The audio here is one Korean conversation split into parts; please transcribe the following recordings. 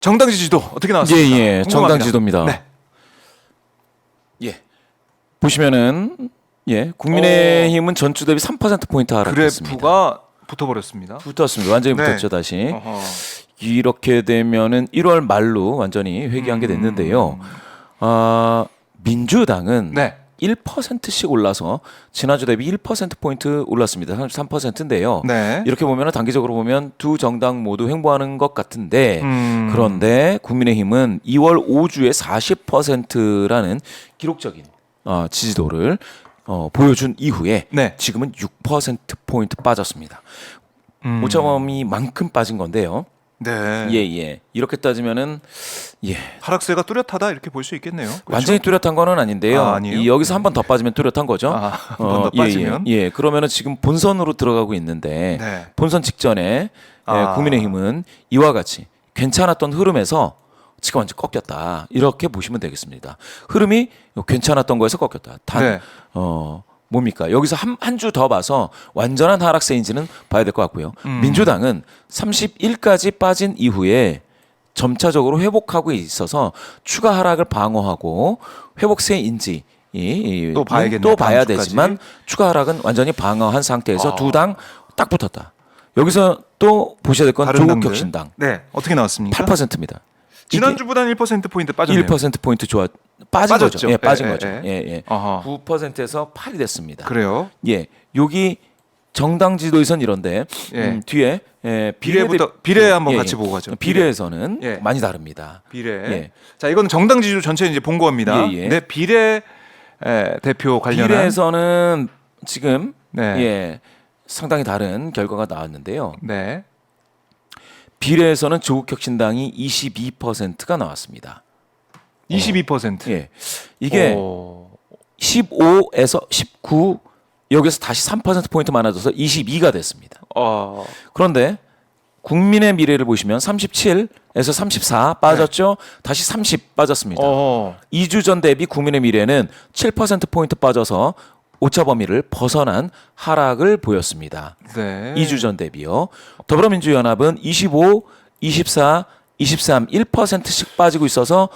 정당 지지도 어떻게 나왔습니까? 예, 궁금합니다. 정당 지도입니다. 네. 보시면은 국민의힘은 전주 대비 3% 포인트 하락했습니다. 그래프가 붙어버렸습니다. 붙었습니다. 완전히 네. 붙었죠 다시. 어허. 이렇게 되면은 1월 말로 완전히 회귀한 게 됐는데요. 민주당은 네. 1%씩 올라서 지난주 대비 1%포인트 올랐습니다. 33%인데요. 네. 이렇게 보면 단기적으로 보면 두 정당 모두 횡보하는 것 같은데 그런데 국민의힘은 2월 5주에 40%라는 기록적인 지지도를 보여준 이후에 네. 지금은 6%포인트 빠졌습니다. 오차범위 만큼 빠진 건데요. 네. 이렇게 따지면은 하락세가 뚜렷하다 이렇게 볼 수 있겠네요. 그렇죠? 완전히 뚜렷한 거는 아닌데요. 아니에요? 여기서 한 번 더 빠지면 뚜렷한 거죠. 한 번 더 빠지면. 그러면은 지금 본선으로 들어가고 있는데 네. 본선 직전에 국민의힘은 이와 같이 괜찮았던 흐름에서 지금 완전 꺾였다. 이렇게 보시면 되겠습니다. 흐름이 괜찮았던 거에서 꺾였다. 단 네. 뭡니까? 여기서 한 주 더 봐서 완전한 하락세인지는 봐야 될 것 같고요. 민주당은 31까지 빠진 이후에 점차적으로 회복하고 있어서 추가 하락을 방어하고 회복세인지 또 봐야겠네요. 또 봐야 다음 주까지. 되지만 추가 하락은 완전히 방어한 상태에서 두 당 딱 붙었다. 여기서 또 보셔야 될 건 다른 당들. 조국혁신당 네. 어떻게 나왔습니까? 8%입니다. 지난주보다는 1%포인트 빠졌네요. 1%포인트 빠진 빠졌죠. 거죠. 빠진 예, 거죠. 예. 어허. 9%에서 8이 됐습니다. 그래요? 여기 정당 지도에선 이런데 뒤에 비례 한번 같이 보고 가죠. 비례에서는 많이 다릅니다. 비례. 자, 이거는 정당 지지도 전체 이제 본 겁니다. 네, 비례 대표 관련한 비례에서는 지금 상당히 다른 결과가 나왔는데요. 네. 비례에서는 조국혁신당이 22%가 나왔습니다. 22%. 이게 15에서 19 여기서 다시 3%포인트 많아져서 22가 됐습니다. 그런데 국민의 미래를 보시면 37에서 34 빠졌죠. 다시 30 빠졌습니다. 2주 전 대비 국민의 미래는 7%포인트 빠져서 오차 범위를 벗어난 하락을 보였습니다. 네. 2주 전 대비요. 더불어민주연합은 25, 24, 23, 1%씩 빠지고 있어서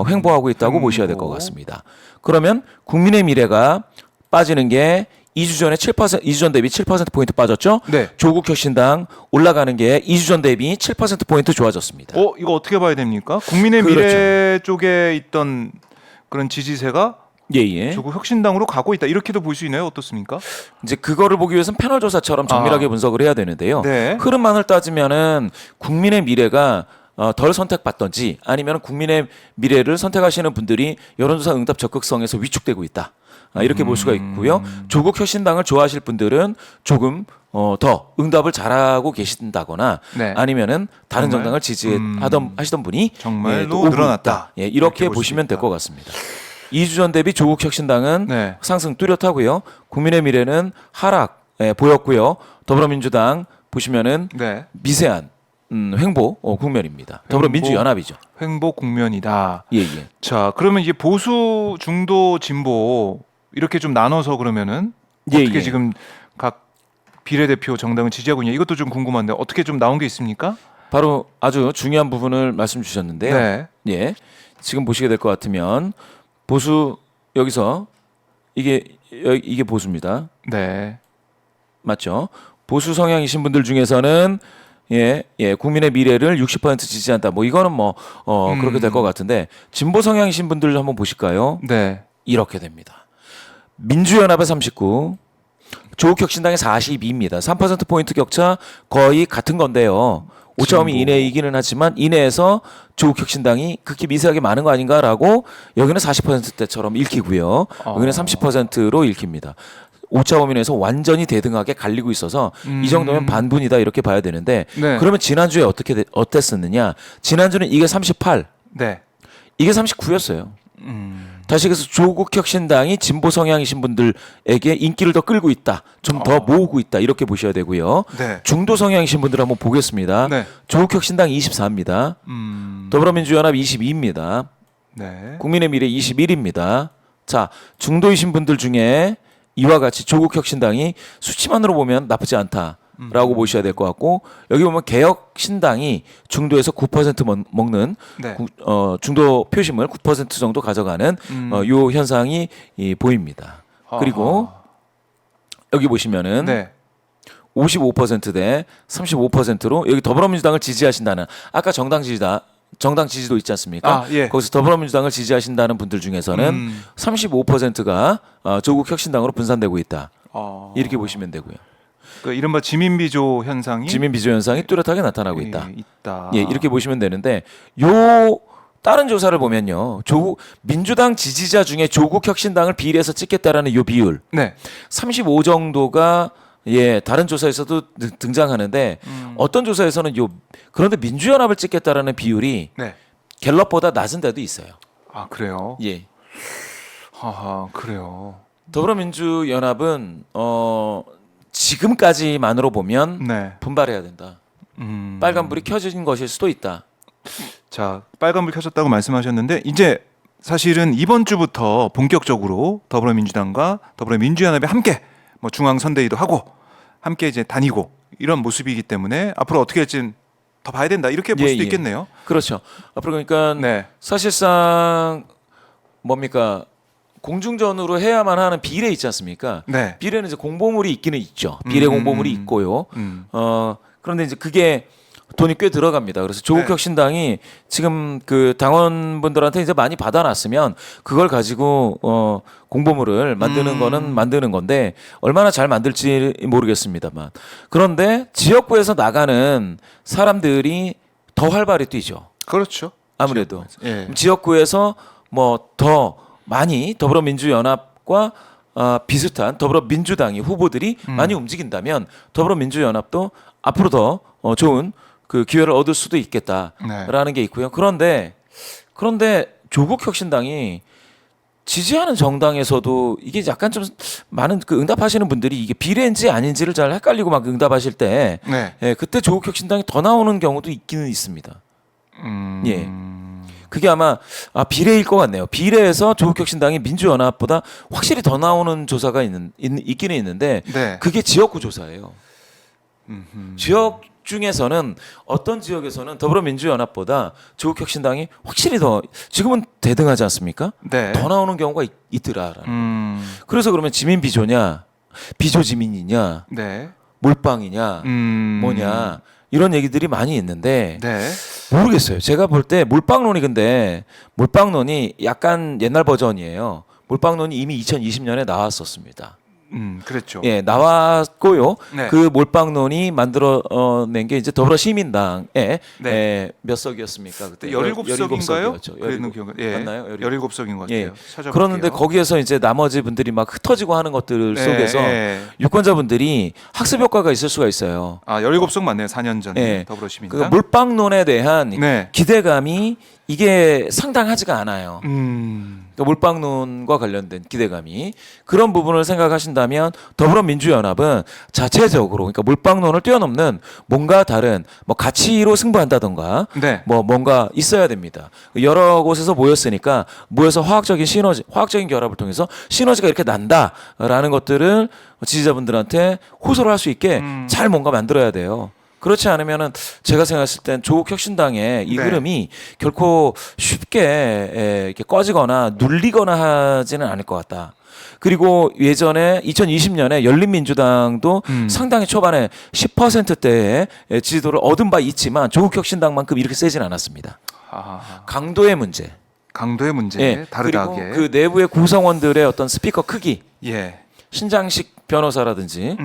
횡보하고 있다고 보셔야 될 것 같습니다. 그러면 국민의 미래가 빠지는 게 2주 전에 2주 전 대비 7%포인트 빠졌죠? 네. 조국혁신당 올라가는 게 2주 전 대비 7%포인트 좋아졌습니다. 이거 어떻게 봐야 됩니까? 국민의 미래 쪽에 있던 그런 지지세가 조국 혁신당으로 가고 있다. 이렇게도 볼 수 있나요? 어떻습니까? 이제 그거를 보기 위해서는 패널 조사처럼 정밀하게 분석을 해야 되는데요. 네. 흐름만을 따지면은 국민의 미래가 덜 선택받던지 아니면 국민의 미래를 선택하시는 분들이 여론조사 응답 적극성에서 위축되고 있다. 이렇게 볼 수가 있고요. 조국 혁신당을 좋아하실 분들은 조금 더 응답을 잘하고 계신다거나 아니면은 다른 정당을 하시던 분이 정말로 또 늘어났다. 이렇게 보시면 될 것 같습니다. 2주 전 대비 조국 혁신당은 상승 뚜렷하고요. 국민의 미래는 하락 보였고요. 더불어민주당 보시면은 미세한 횡보 국면입니다. 더불어민주연합이죠. 횡보 국면이다. 자, 그러면 이제 보수, 중도, 진보 이렇게 좀 나눠서 그러면은 어떻게 지금 각 비례대표 정당을 지지하고 있냐 이것도 좀 궁금한데 어떻게 좀 나온 게 있습니까? 바로 아주 중요한 부분을 말씀 주셨는데요. 지금 보시게 될 것 같으면 보수 여기서 이게 보수입니다. 네. 맞죠? 보수 성향이신 분들 중에서는 국민의 미래를 60% 지지한다. 이거는 그렇게 될 것 같은데 진보 성향이신 분들 한번 보실까요? 네. 이렇게 됩니다. 민주연합의 39, 조국혁신당의 42입니다. 3% 포인트 격차 거의 같은 건데요. 오차범위 이내이기는 하지만 이내에서 조국혁신당이 극히 미세하게 많은 거 아닌가라고 여기는 40%대처럼 읽히고요. 여기는 30%로 읽힙니다. 오차범위 내에서 완전히 대등하게 갈리고 있어서 이 정도면 반분이다 이렇게 봐야 되는데 그러면 지난주에 어땠었느냐? 지난주는 이게 38, 이게 39였어요. 다시 그래서 조국혁신당이 진보 성향이신 분들에게 인기를 더 끌고 있다. 좀 더 모으고 있다. 이렇게 보셔야 되고요. 중도 성향이신 분들 한번 보겠습니다. 조국혁신당 24입니다. 더불어민주연합 22입니다. 국민의 미래 21입니다. 자, 중도이신 분들 중에 이와 같이 조국혁신당이 수치만으로 보면 나쁘지 않다. 라고 보셔야 될 것 같고 여기 보면 개혁신당이 중도에서 9% 먹는 네. 중도 표심을 9% 정도 가져가는 요 현상이 보입니다. 그리고 여기 보시면은 네. 55%대 35%로 여기 더불어민주당을 지지하신다는 아까 정당 지지도 있지 않습니까? 예. 거기서 더불어민주당을 지지하신다는 분들 중에서는 35%가 조국 혁신당으로 분산되고 있다. 이렇게 보시면 되고요. 그 이른바 지민비조 현상이 지민비조 현상이 뚜렷하게 나타나고 있다. 있다. 예, 이렇게 보시면 되는데 요 다른 조사를 보면요. 조국 민주당 지지자 중에 조국 혁신당을 비례해서 찍겠다라는 요 비율 네. 35 정도가 예, 다른 조사에서도 등장하는데 어떤 조사에서는 요 그런데 민주연합을 찍겠다라는 비율이 네. 갤럽보다 낮은 데도 있어요. 아, 그래요? 예. 하하, 그래요. 더불어민주연합은 지금까지만으로 보면 네. 분발해야 된다. 빨간불이 켜진 것일 수도 있다. 자, 빨간불 켜졌다고 말씀하셨는데 이제 사실은 이번 주부터 본격적으로 더불어민주당과 더불어민주연합이 함께 뭐 중앙선대위도 하고 함께 이제 다니고 이런 모습이기 때문에 앞으로 어떻게 할지는 더 봐야 된다 이렇게 볼 수도 있겠네요. 그렇죠. 앞으로 그러니까 네. 사실상 뭡니까 공중전으로 해야만 하는 비례 있지 않습니까? 네. 비례는 이제 공보물이 있기는 있죠. 비례 공보물이 있고요. 그런데 이제 그게 돈이 꽤 들어갑니다. 그래서 조국혁신당이 지금 그 당원분들한테 이제 많이 받아놨으면 그걸 가지고 공보물을 만드는 거는 만드는 건데 얼마나 잘 만들지 모르겠습니다만 그런데 지역구에서 나가는 사람들이 더 활발히 뛰죠. 그렇죠. 아무래도 예. 지역구에서 뭐 더 많이 더불어민주연합과 비슷한 더불어민주당이 후보들이 많이 움직인다면 더불어민주연합도 앞으로 더 좋은 그 기회를 얻을 수도 있겠다라는 게 있고요. 그런데 조국 혁신당이 지지하는 정당에서도 이게 약간 좀 많은 그 응답하시는 분들이 이게 비례인지 아닌지를 잘 헷갈리고 막 응답하실 때 예, 그때 조국 혁신당이 더 나오는 경우도 있기는 있습니다. 예. 그게 아마 비례일 것 같네요. 비례에서 조국혁신당이 민주연합보다 확실히 더 나오는 조사가 있기는 있는데 네. 그게 지역구 조사예요. 지역 중에서는 어떤 지역에서는 더불어민주연합보다 조국혁신당이 확실히 더 지금은 대등하지 않습니까? 네. 더 나오는 경우가 있더라. 그래서 그러면 지민 비조냐, 비조 지민이냐, 네. 몰빵이냐, 뭐냐 이런 얘기들이 많이 있는데 네. 모르겠어요. 제가 볼 때 몰빵론이 약간 옛날 버전이에요. 몰빵론이 이미 2020년에 나왔었습니다. 그랬죠. 예, 나왔고요. 네. 그 몰빵론이 만들어낸 게 이제 더불어시민당의 네. 몇 석이었습니까? 그때 17석인가요? 17석이었죠. 예. 맞나요? 17석인 것 같아요. 예. 찾아볼게요. 그런데 거기에서 이제 나머지 분들이 막 흩어지고 하는 것들 네, 속에서 네. 유권자분들이 학습 효과가 있을 수가 있어요. 17석 맞네요. 4년 전에 예. 더불어시민당. 그 몰빵론에 대한 네. 기대감이 이게 상당하지가 않아요. 그러니까 몰빵론과 관련된 기대감이 그런 부분을 생각하신다면 더불어민주연합은 자체적으로 그러니까 몰빵론을 뛰어넘는 뭔가 다른 뭐 가치로 승부한다던가 네. 뭐 뭔가 있어야 됩니다. 여러 곳에서 모였으니까 모여서 화학적인 결합을 통해서 시너지가 이렇게 난다라는 것들을 지지자분들한테 호소를 할 수 있게 잘 뭔가 만들어야 돼요. 그렇지 않으면은 제가 생각했을 땐 조국 혁신당의 이 네. 흐름이 결코 쉽게 이렇게 꺼지거나 눌리거나 하지는 않을 것 같다. 그리고 예전에 2020년에 열린민주당도 상당히 초반에 10%대의 지지도를 얻은 바 있지만 조국 혁신당만큼 이렇게 세진 않았습니다. 강도의 문제. 강도의 문제. 예. 다르다게. 그리고 그 내부의 구성원들의 어떤 스피커 크기. 예. 신장식 변호사라든지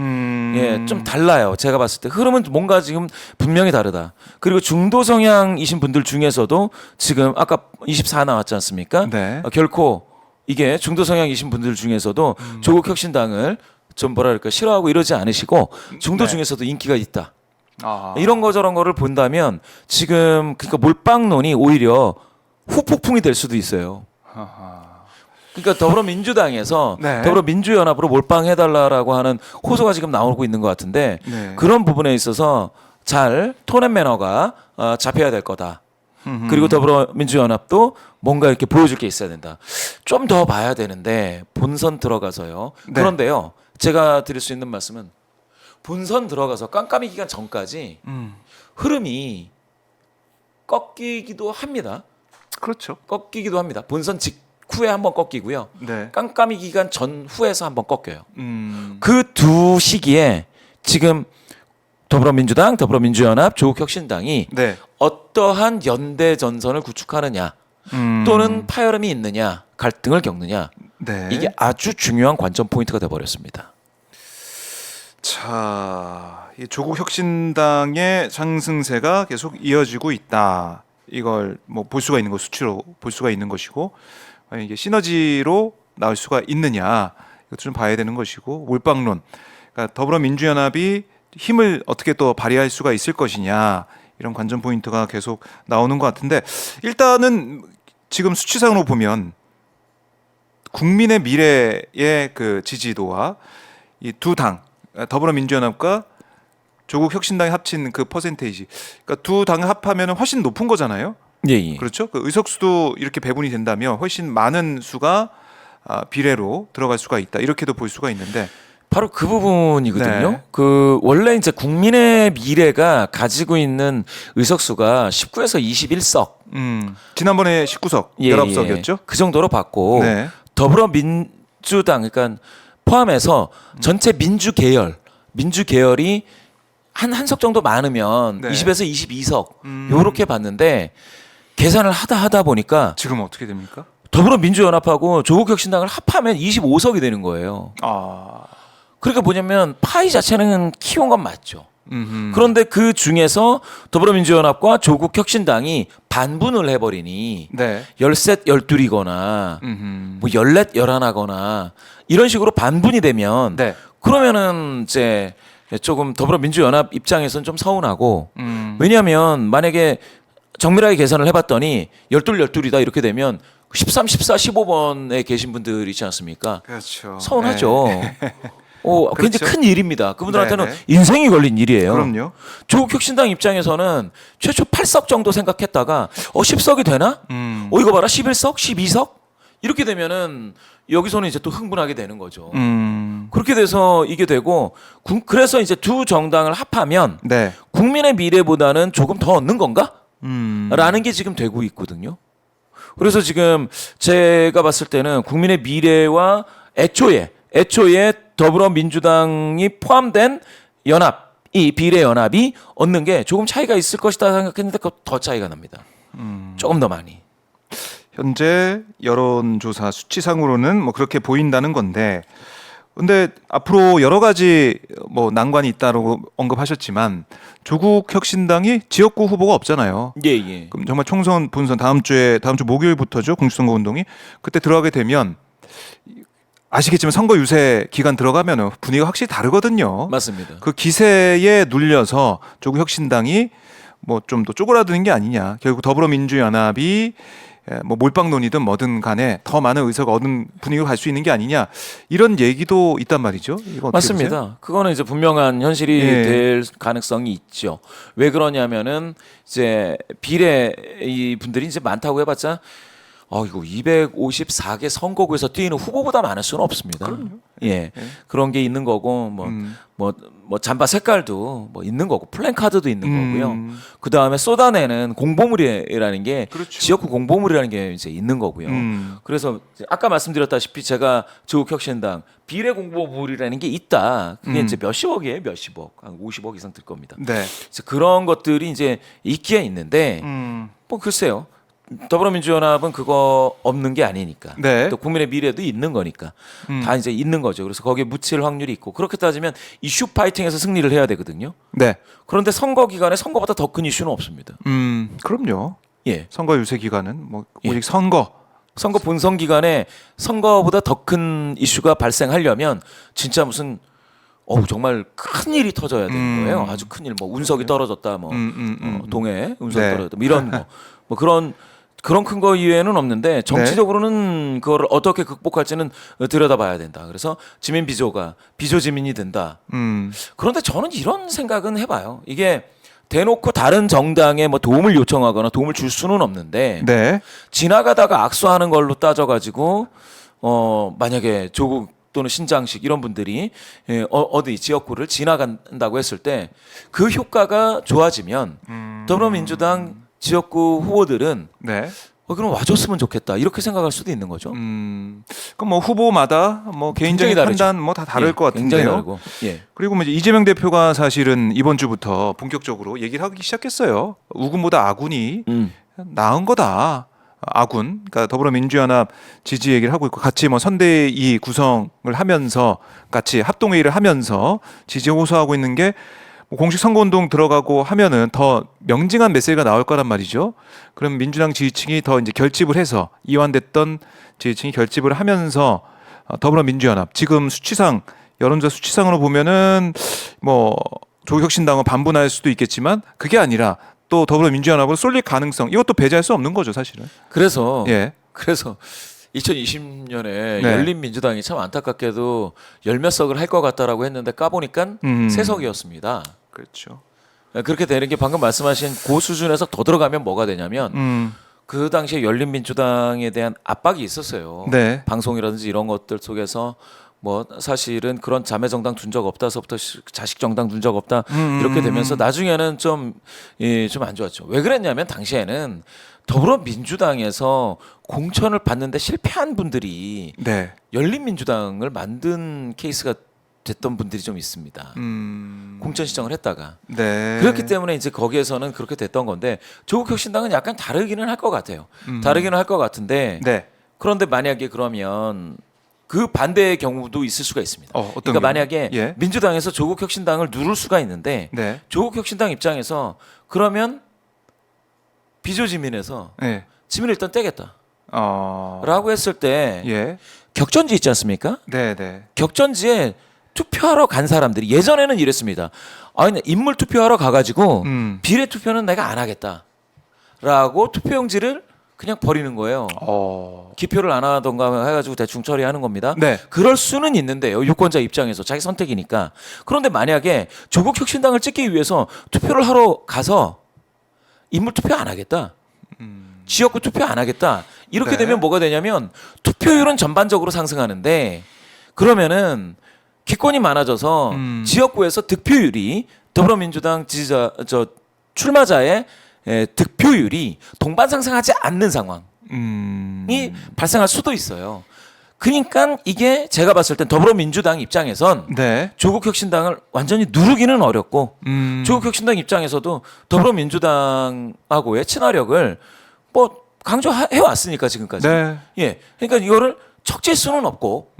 예, 좀 달라요. 제가 봤을 때 흐름은 뭔가 지금 분명히 다르다. 그리고 중도 성향이신 분들 중에서도 지금 아까 24 나왔지 않습니까? 네. 결코 이게 중도 성향이신 분들 중에서도 조국 혁신당을 좀 뭐랄까 싫어하고 이러지 않으시고 중도 네. 중에서도 인기가 있다. 이런 거 저런 거를 본다면 지금 그러니까 몰빵론이 오히려 후폭풍이 될 수도 있어요. 그러니까 더불어민주당에서 네. 더불어민주연합으로 몰빵해달라라고 하는 호소가 지금 나오고 있는 것 같은데 네. 그런 부분에 있어서 잘 톤 앤 매너가 잡혀야 될 거다. 그리고 더불어민주연합도 뭔가 이렇게 보여줄 게 있어야 된다. 좀 더 봐야 되는데 본선 들어가서요. 네. 그런데요. 제가 드릴 수 있는 말씀은 본선 들어가서 깜깜이 기간 전까지 흐름이 꺾이기도 합니다. 그렇죠. 꺾이기도 합니다. 본선 직후에 한번 꺾이고요. 네. 깜깜이 기간 전후에서 한번 꺾여요. 음. 그 두 시기에 지금 더불어민주당, 더불어민주연합, 조국혁신당이 네. 어떠한 연대 전선을 구축하느냐 또는 파열음이 있느냐 갈등을 겪느냐 네. 이게 아주 중요한 관전 포인트가 돼버렸습니다. 자, 이 조국 혁신당의 상승세가 계속 이어지고 있다. 이걸 뭐 볼 수가 있는 거 수치로 볼 수가 있는 것이고 이게 시너지로 나올 수가 있느냐 이것도 좀 봐야 되는 것이고 몰빵론. 그러니까 더불어민주연합이 힘을 어떻게 또 발휘할 수가 있을 것이냐 이런 관전 포인트가 계속 나오는 것 같은데 일단은 지금 수치상으로 보면 국민의 미래의 그 지지도와 이 두 당 더불어민주연합과 조국혁신당이 합친 그 퍼센테이지, 그러니까 두 당을 합하면 훨씬 높은 거잖아요. 예. 그렇죠. 그 의석수도 이렇게 배분이 된다면 훨씬 많은 수가 비례로 들어갈 수가 있다. 이렇게도 볼 수가 있는데 바로 그 부분이거든요. 네. 그 원래 이제 국민의 미래가 가지고 있는 의석수가 19에서 21석. 지난번에 19석, 예, 19석이었죠. 그 정도로 받고 네. 더불어민주당 그러니까 포함해서 전체 민주계열이 한 석 정도 많으면 네. 20에서 22석 요렇게 받는데 계산을 하다 보니까 지금 어떻게 됩니까? 더불어민주연합하고 조국혁신당을 합하면 25석이 되는 거예요. 그러니까 뭐냐면 파이 자체는 키운 건 맞죠. 그런데 그 중에서 더불어민주연합과 조국혁신당이 반분을 해버리니 네. 13, 12이거나 뭐 14, 11하거나 이런 식으로 반분이 되면 네. 그러면은 이제 조금 더불어민주연합 입장에서는 좀 서운하고 왜냐하면 만약에 정밀하게 계산을 해봤더니 12이다 이렇게 되면 13, 14, 15번에 계신 분들 있지 않습니까? 그렇죠. 서운하죠. 굉장히 그렇죠. 큰 일입니다. 그분들한테는 네네. 인생이 걸린 일이에요. 그럼요. 조국혁신당 입장에서는 최초 8석 정도 생각했다가 10석이 되나? 이거 봐라 11석, 12석 이렇게 되면은 여기서는 이제 또 흥분하게 되는 거죠. 그렇게 돼서 이게 되고 그래서 이제 두 정당을 합하면 네. 국민의 미래보다는 조금 더 얻는 건가? 라는 게 지금 되고 있거든요. 그래서 지금 제가 봤을 때는 국민의 미래와 애초에 더불어민주당이 포함된 연합, 이 비례 연합이 얻는 게 조금 차이가 있을 것이다 생각했는데 더 차이가 납니다. 조금 더 많이. 현재 여론조사 수치상으로는 뭐 그렇게 보인다는 건데, 근데 앞으로 여러 가지 뭐 난관이 있다고 언급하셨지만 조국 혁신당이 지역구 후보가 없잖아요. 예. 그럼 정말 총선 본선 다음 주 목요일부터죠. 공수선거 운동이 그때 들어가게 되면 아시겠지만 선거 유세 기간 들어가면 분위기가 확실히 다르거든요. 맞습니다. 그 기세에 눌려서 조국 혁신당이 뭐 좀 더 쪼그라드는 게 아니냐. 결국 더불어민주연합이 뭐 몰빵론이든 뭐든 간에 더 많은 의석을 얻은 분위기로 갈 수 있는 게 아니냐. 이런 얘기도 있단 말이죠. 이거 어떻게 맞습니다. 보세요? 그거는 이제 분명한 현실이 예. 될 가능성이 있죠. 왜 그러냐면은 이제 비례 이 분들이 이제 많다고 해봤자 이거 254개 선거구에서 뛰는 후보보다 많을 수는 없습니다. 그럼요. 예. 그런 게 있는 거고 뭐 잠바 색깔도 뭐 있는 거고 플랜카드도 있는 거고요. 그 다음에 쏟아내는 공보물이라는 게 그렇죠. 지역구 공보물이라는 게 이제 있는 거고요. 그래서 아까 말씀드렸다시피 제가 조국혁신당 비례 공보물이라는 게 있다. 그게 이제 몇십억이에요, 몇십억, 한 50억 이상 들 겁니다. 네. 그래서 그런 것들이 이제 있기야 있는데 뭐 글쎄요. 더불어민주연합은 그거 없는 게 아니니까. 네. 또 국민의 미래도 있는 거니까. 다 이제 있는 거죠. 그래서 거기에 묻힐 확률이 있고 그렇게 따지면 이슈 파이팅에서 승리를 해야 되거든요. 네. 그런데 선거 기간에 선거보다 더 큰 이슈는 없습니다. 그럼요. 예. 선거 유세 기간은 뭐 예. 오직 선거. 선거 본선 기간에 선거보다 더 큰 이슈가 발생하려면 진짜 무슨 정말 큰 일이 터져야 되는 거예요. 아주 큰 일. 뭐 운석이 떨어졌다. 뭐 동해 운석이 네. 떨어졌다. 뭐 이런 뭐 그런 큰 거 이외에는 없는데 정치적으로는 그거를 어떻게 극복할지는 들여다봐야 된다. 그래서 지민 비조가 비조 지민이 된다. 그런데 저는 이런 생각은 해봐요. 이게 대놓고 다른 정당에 뭐 도움을 요청하거나 도움을 줄 수는 없는데 네. 지나가다가 악수하는 걸로 따져가지고 만약에 조국 또는 신장식 이런 분들이 어디 지역구를 지나간다고 했을 때 그 효과가 좋아지면 더불어민주당 지역구 후보들은 네. 그럼 와줬으면 좋겠다 이렇게 생각할 수도 있는 거죠. 그럼 뭐 후보마다 뭐 개인적인 굉장히 다르죠. 판단 뭐 다 다를 것 굉장히 같은데요. 다르고. 예. 그리고 뭐 이제 이재명 대표가 사실은 이번 주부터 본격적으로 얘기를 하기 시작했어요. 우군보다 아군이 나은 거다. 아군, 그러니까 더불어민주연합 지지 얘기를 하고 있고 같이 뭐 선대위 구성을 하면서 같이 합동회의를 하면서 지지 호소하고 있는 게 뭐 공식 선거운동 들어가고 하면은 더 명징한 메시지가 나올 거란 말이죠. 그럼 민주당 지지층이 더 이제 결집을 해서 이완됐던 지지층이 결집을 하면서 더불어민주연합 지금 수치상 여론조사 수치상으로 보면은 뭐 조국혁신당은 반분할 수도 있겠지만 그게 아니라 또 더불어민주연합으로 쏠릴 가능성 이것도 배제할 수 없는 거죠 사실은. 그래서 예. 2020년에 네. 열린민주당이 참 안타깝게도 열몇 석을 할 것 같다라고 했는데 까보니까 세 석이었습니다. 그렇죠. 그렇게 되는 게 방금 말씀하신 그 수준에서 더 들어가면 뭐가 되냐면 그 당시에 열린민주당에 대한 압박이 있었어요. 네. 방송이라든지 이런 것들 속에서 뭐 사실은 그런 자매 정당 둔 적 없다서부터 자식 정당 둔 적 없다 이렇게 되면서 나중에는 좀 안 좋았죠. 왜 그랬냐면 당시에는 더불어민주당에서 공천을 받는데 실패한 분들이 네. 열린민주당을 만든 케이스가 됐던 분들이 좀 있습니다. 공천 시정을 했다가 네. 그렇기 때문에 이제 거기에서는 그렇게 됐던 건데 조국혁신당은 약간 다르기는 할 것 같아요. 다르기는 할 것 같은데 네. 그런데 만약에 그러면 그 반대의 경우도 있을 수가 있습니다. 어떤 그러니까 경우? 만약에 예. 민주당에서 조국혁신당을 누를 수가 있는데 네. 조국혁신당 입장에서 그러면 비조지민에서 네. 지민을 일단 떼겠다. 어. 라고 했을 때 예. 격전지 있지 않습니까? 네, 네. 격전지에 투표하러 간 사람들이 예전에는 이랬습니다. 아니 인물 투표하러 가가지고 비례 투표는 내가 안 하겠다라고 투표용지를 그냥 버리는 거예요. 기표를 안 하던가 해가지고 대충 처리하는 겁니다. 네. 그럴 수는 있는데요. 유권자 입장에서 자기 선택이니까. 그런데 만약에 조국혁신당을 찍기 위해서 투표를 하러 가서 인물 투표 안 하겠다. 지역구 투표 안 하겠다. 이렇게 네. 되면 뭐가 되냐면 투표율은 전반적으로 상승하는데 그러면은 기권이 많아져서 지역구에서 득표율이 더불어민주당 지지자 출마자의 득표율이 동반 상승하지 않는 상황이 발생할 수도 있어요. 그러니까 이게 제가 봤을 땐 더불어민주당 입장에선 네. 조국혁신당을 완전히 누르기는 어렵고 조국혁신당 입장에서도 더불어민주당하고의 친화력을 뭐 강조해 왔으니까 지금까지. 네. 예, 그러니까 이거를 척질 수는 없고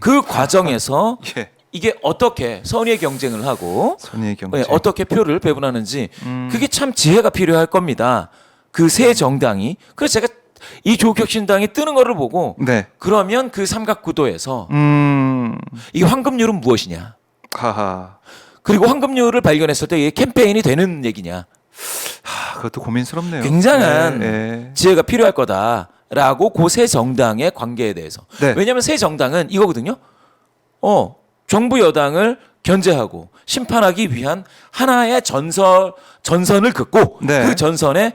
그 과정에서 예. 이게 어떻게 선의의 경쟁을 하고 선의의 경쟁. 어떻게 표를 배분하는지 그게 참 지혜가 필요할 겁니다. 그 세 정당이. 그래서 제가 이 조국혁신당이 뜨는 거를 보고 네. 그러면 그 삼각구도에서 이 황금률은 무엇이냐? 하하. 그리고 황금률을 발견했을 때 이게 캠페인이 되는 얘기냐? 그것도 고민스럽네요. 굉장한 네. 지혜가 필요할 거다라고 그 세 정당의 관계에 대해서. 네. 왜냐하면 세 정당은 이거거든요. 정부 여당을 견제하고 심판하기 위한 하나의 전선을 긋고 네. 그 전선에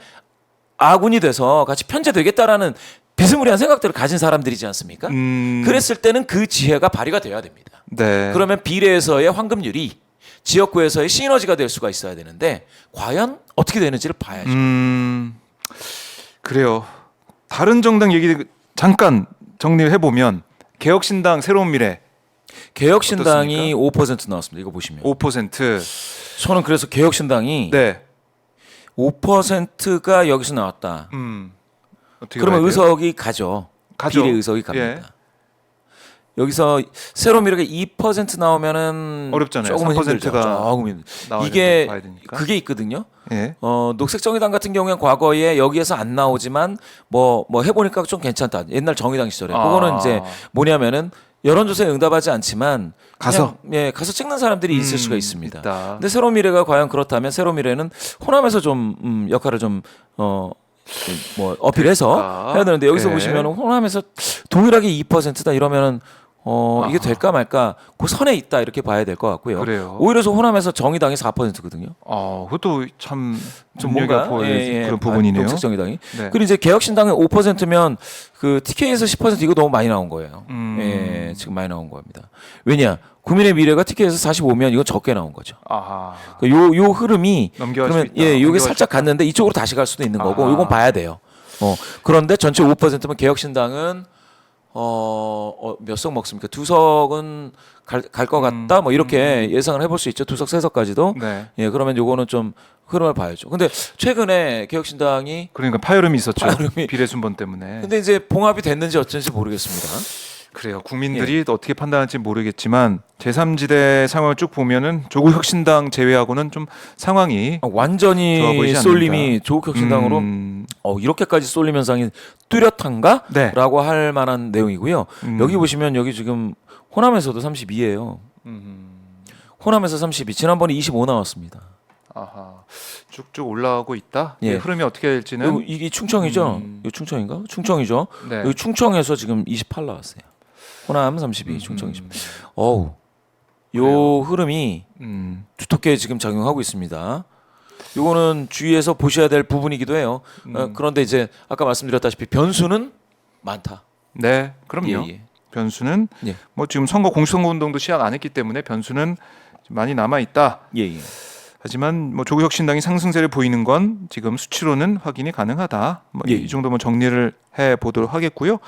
아군이 돼서 같이 편제되겠다라는 비스무리한 생각들을 가진 사람들이지 않습니까? 그랬을 때는 그 지혜가 발휘가 돼야 됩니다. 네. 그러면 비례에서의 황금률이 지역구에서의 시너지가 될 수가 있어야 되는데 과연 어떻게 되는지를 봐야죠. 그래요. 다른 정당 얘기 잠깐 정리를 해보면 개혁신당 새로운 미래 개혁신당이 5% 나왔습니다. 이거 보시면. 5%. 저는 그래서 개혁신당이 네. 5%가 여기서 나왔다. 어떻게 그러면 봐야 돼요? 의석이 가죠. 가죠. 비례 의석이 갑니다. 예. 여기서 새로운 미래가 2% 나오면은 어렵잖아요. 조금은 3%가 힘들죠. 조금 나와야 이게 봐야 되니까. 그게 있거든요. 예. 녹색정의당 같은 경우에는 과거에 여기에서 안 나오지만 뭐 해보니까 좀 괜찮다. 옛날 정의당 시절에. 그거는 이제 뭐냐면은 여론조사에 응답하지 않지만 가서? 그냥, 가서 찍는 사람들이 있을 수가 있습니다. 있다. 근데 새로운 미래가 과연 그렇다면 새로운 미래는 호남에서 좀 역할을 좀 어필해서 그러니까. 해야 되는데 여기서 예. 보시면 호남에서 동일하게 2%다 이러면은 이게 될까 말까 그 선에 있다 이렇게 봐야 될 것 같고요. 그래요. 오히려 호남에서 정의당이 4%거든요. 그것도 참 좀 눈여겨 뭔가 보일 그런 부분이네요. 녹색 정의당이. 네. 그리고 이제 개혁신당이 5%면 그 TK에서 10% 이거 너무 많이 나온 거예요. 음. 예, 지금 많이 나온 겁니다. 왜냐? 국민의 미래가 TK에서 45면 이건 적게 나온 거죠. 아하. 요 흐름이 넘겨갈 수 그러면 있다. 요게 넘겨갈 살짝 갔는데 이쪽으로 다시 갈 수도 있는 거고 아하. 요건 봐야 돼요. 그런데 전체 5%면 개혁신당은 몇 석 먹습니까? 2석은 갈 것 같다. 뭐 이렇게 예상을 해볼 수 있죠. 2석, 3석까지도. 네. 예, 그러면 요거는 좀 흐름을 봐야죠. 근데 최근에 개혁신당이 그러니까 파열음이 있었죠. 파열음이- 비례순번 때문에. 근데 이제 봉합이 됐는지 어쩐지 모르겠습니다. 그래요. 국민들이 어떻게 판단할지 모르겠지만 제3지대 상황을 쭉 보면은 조국 혁신당 제외하고는 좀 상황이 좋아 완전히 보이지 쏠림이 조국 혁신당으로 이렇게까지 쏠림 현상이 뚜렷한가? 네. 라고 할 만한 내용이고요. 여기 보시면 여기 지금 호남에서도 32예요. 호남에서 32. 지난번에 25 나왔습니다. 아하. 쭉쭉 올라오고 있다. 예. 흐름이 어떻게 될지는 이게 충청이죠? 이거 충청인가? 충청이죠. 네. 여기 충청에서 지금 28 나왔어요. 호남 32, 충청 20. 어우. 요 흐름이 두텁게 지금 작용하고 있습니다. 요거는 주의해서 보셔야 될 부분이기도 해요. 그런데 이제 아까 말씀드렸다시피 변수는 많다. 네, 그럼요. 예. 변수는 예. 뭐 지금 공수선거 운동도 시작 안 했기 때문에 변수는 많이 남아 있다. 예. 하지만 뭐 조국 혁신당이 상승세를 보이는 건 지금 수치로는 확인이 가능하다. 뭐 예. 이 정도면 정리를 해 보도록 하겠고요.